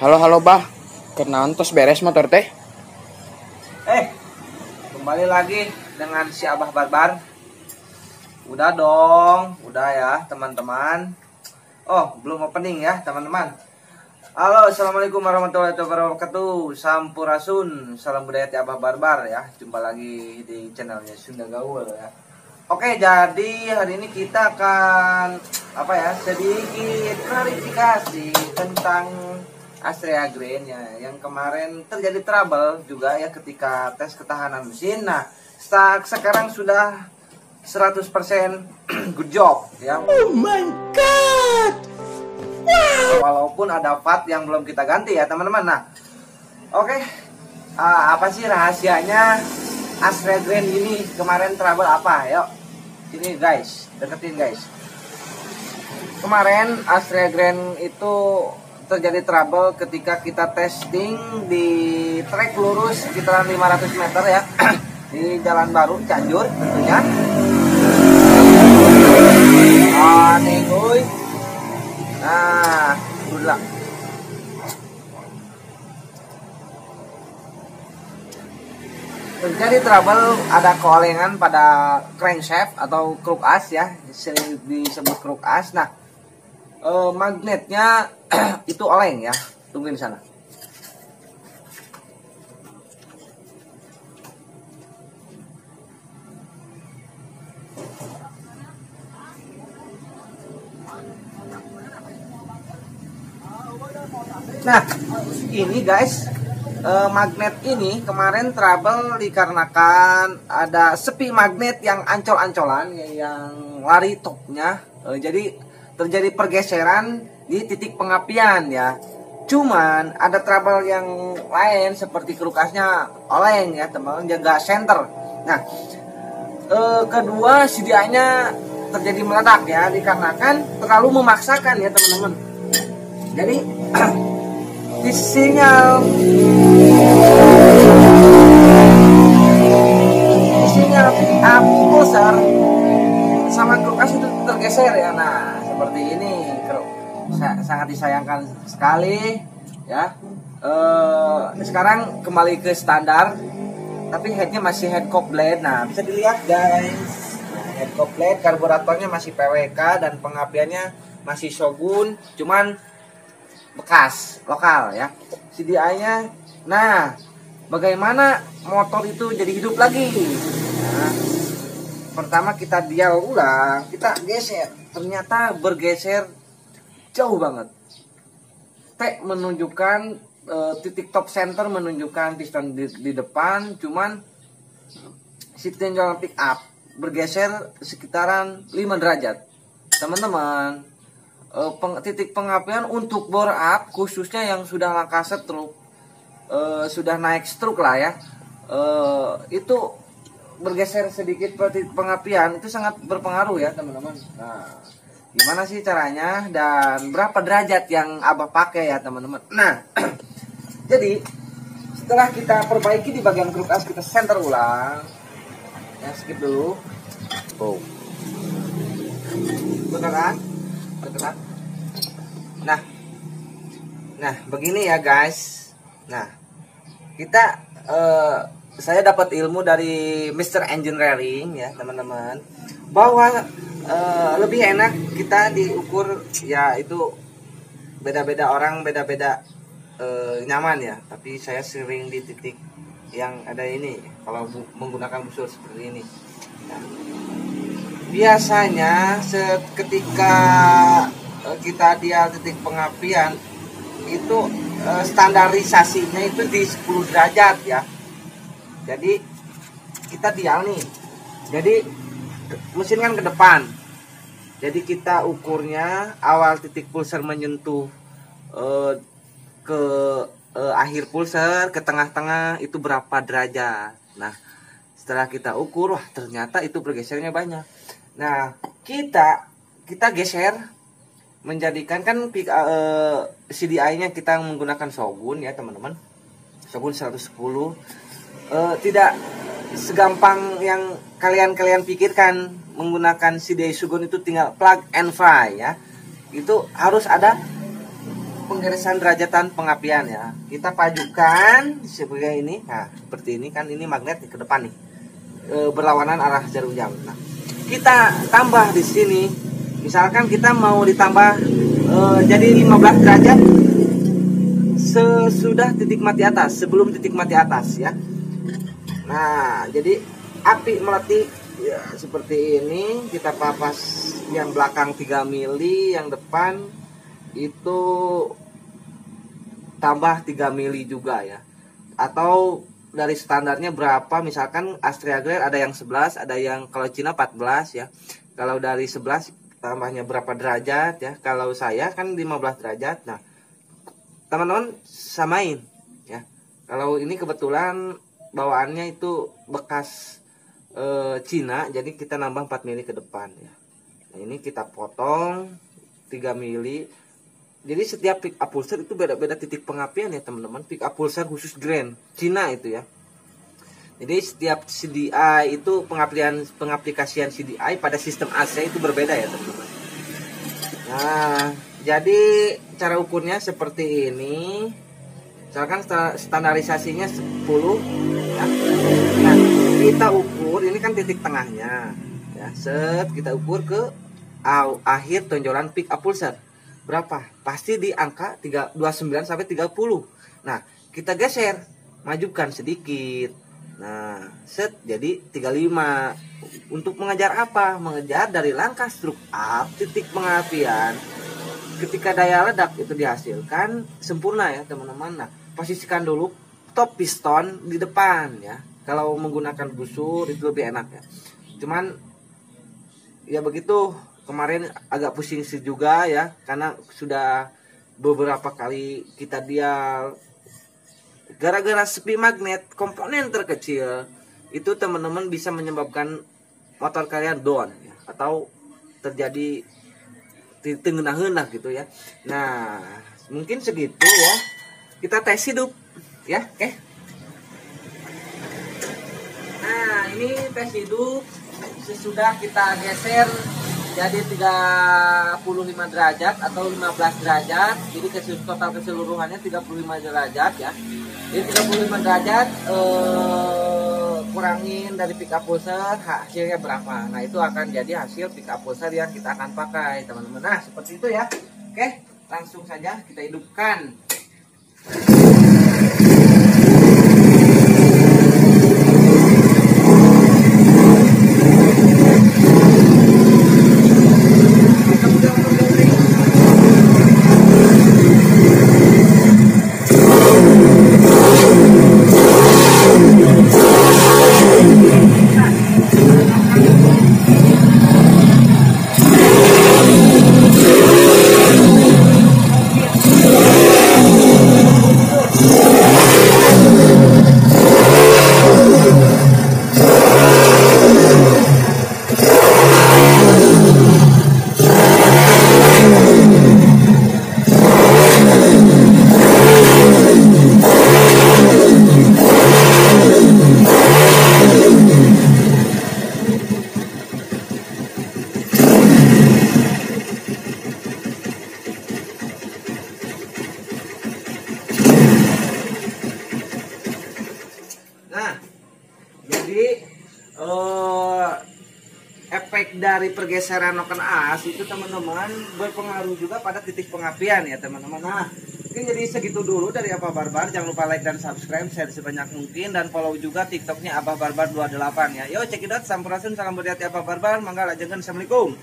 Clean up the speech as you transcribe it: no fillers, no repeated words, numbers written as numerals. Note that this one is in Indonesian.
Halo halo bah, kenaon tos beres motor teh? Kembali lagi dengan si Abah Barbar. Udah dong, udah ya teman-teman. Oh, belum opening ya teman-teman. Halo, assalamualaikum warahmatullahi wabarakatuh. Sampurasun, salam budaya ti Abah Barbar ya. Jumpa lagi di channelnya Sunda Gaul ya. Oke, jadi hari ini kita akan sedikit klarifikasi tentang Astrea Green ya, yang kemarin terjadi trouble juga ya ketika tes ketahanan mesin. Nah, sekarang sudah 100% good job ya. Oh my god. Wow. Walaupun ada part yang belum kita ganti ya teman-teman. Nah, oke. Apa sih rahasianya Astrea Green ini kemarin trouble apa? Yuk, sini guys, deketin guys. Kemarin Astrea Green itu terjadi trouble ketika kita testing di trek lurus sekitaran 500 meter ya di Jalan Baru Cianjur tentunya. Nih guys. Nah, udah. Terjadi trouble, ada keolengan pada crankshaft atau kruk as ya, sering disebut kruk as. Nah, magnetnya itu oleng ya, tungguin di sana. Nah, ini guys, magnet ini kemarin trouble dikarenakan ada sepi magnet yang ancol-ancolan yang lari topnya, jadi terjadi pergeseran di titik pengapian ya. Cuman ada trouble yang lain seperti krukasnya oleng ya teman-teman, jaga center. Nah, kedua CDI-nya terjadi meledak ya dikarenakan terlalu memaksakan ya teman-teman. Jadi di sinyal pick up pulsar sama krukas itu tergeser ya. Nah, seperti ini sangat disayangkan sekali ya. Sekarang kembali ke standar, tapi headnya masih head cock blade. Nah, bisa dilihat guys, head cock blade, karburatornya masih PWK dan pengapiannya masih Shogun, cuman bekas lokal ya. CDI-nya, nah bagaimana motor itu jadi hidup lagi? Nah, pertama kita dial ulang, kita geser, ternyata bergeser jauh banget. T menunjukkan titik top center menunjukkan piston di depan, cuman si tinjauan pick up bergeser sekitaran 5 derajat. Teman-teman, titik pengapian untuk bore up khususnya yang sudah langkah stroke, sudah naik stroke lah ya, itu bergeser sedikit titik pengapian itu sangat berpengaruh ya teman-teman. Nah, gimana sih caranya dan berapa derajat yang Abah pakai ya teman-teman. Nah, jadi setelah kita perbaiki di bagian kruk as, kita center ulang ya, skip dulu. Bener kan? Nah begini ya guys. Nah, kita saya dapat ilmu dari Mr. Engineering ya teman-teman, bahwa lebih enak kita diukur ya, itu beda-beda orang, beda-beda nyaman ya. Tapi saya sering di titik yang ada ini kalau menggunakan busur seperti ini. Nah, biasanya ketika kita dia titik pengapian itu standarisasinya itu di 10 derajat ya. Jadi kita dial nih, jadi mesin kan ke depan, jadi kita ukurnya awal titik pulsar menyentuh ke akhir pulsar, ke tengah-tengah itu berapa derajat. Nah, setelah kita ukur, wah ternyata itu bergesernya banyak. Nah, kita geser menjadikan kan CDI-nya kita menggunakan Shogun ya teman-teman, Shogun 110. Tidak segampang yang kalian pikirkan menggunakan CDI Shogun itu tinggal plug and fly ya. Itu harus ada penggerisan derajatan pengapian ya. Kita pajukan sebagai ini. Nah, seperti ini kan ini magnet ke depan nih. Berlawanan arah jarum jam. Nah, kita tambah di sini. Misalkan kita mau ditambah jadi 15 derajat sesudah titik mati atas, sebelum titik mati atas ya. Nah, jadi api meletik ya seperti ini. Kita papas yang belakang 3 mili, yang depan itu tambah 3 mili juga ya. Atau dari standarnya berapa, misalkan Astrea Grade ada yang 11, ada yang kalau Cina 14 ya. Kalau dari 11 tambahnya berapa derajat ya. Kalau saya kan 15 derajat. Nah, teman-teman samain ya. Kalau ini kebetulan bawaannya itu bekas Cina, jadi kita nambah 4 mili ke depan ya. Nah, ini kita potong 3 mili. Jadi setiap pick up pulsar itu beda-beda titik pengapian ya teman-teman. Pick up pulsar khusus Grand Cina itu ya. Jadi setiap CDI itu pengaplikasian CDI pada sistem AC itu berbeda ya teman-teman. Nah, jadi cara ukurnya seperti ini. Misalkan standarisasinya 10 ya. Nah, kita ukur ini kan titik tengahnya ya. Set kita ukur ke akhir tonjolan pick up pulsar. Berapa? Pasti di angka 29 sampai 30. Nah, kita geser, majukan sedikit. Nah, set jadi 35. Untuk mengejar apa? Mengejar dari langkah stroke up titik pengapian. Ketika daya ledak itu dihasilkan sempurna ya, teman-teman. Nah, posisikan dulu top piston di depan ya. Kalau menggunakan busur itu lebih enak ya. Cuman ya begitu. Kemarin agak pusing sih juga ya, karena sudah beberapa kali kita dial gara-gara sepi magnet komponen terkecil itu teman-teman bisa menyebabkan motor kalian down ya, atau terjadi tengenah-henah gitu ya. Nah, mungkin segitu ya. Kita tes hidup ya, oke. Nah, ini tes hidup sesudah kita geser jadi 35 derajat atau 15 derajat. Jadi total keseluruhannya 35 derajat ya. Jadi 35 derajat kurangin dari pick up pulsar, hasilnya berapa. Nah, itu akan jadi hasil pick up pulsar yang kita akan pakai teman-teman. Nah, seperti itu ya. Oke, langsung saja kita hidupkan. Efek dari pergeseran noken as itu teman-teman berpengaruh juga pada titik pengapian ya teman-teman. Nah, mungkin jadi segitu dulu dari Abah Barbar. Jangan lupa like dan subscribe, share sebanyak mungkin, dan follow juga TikToknya Abah Barbar 28 ya. Yo, check it out, sampurasun, salam berhati Abah Barbar, mangga lajengan, assalamualaikum.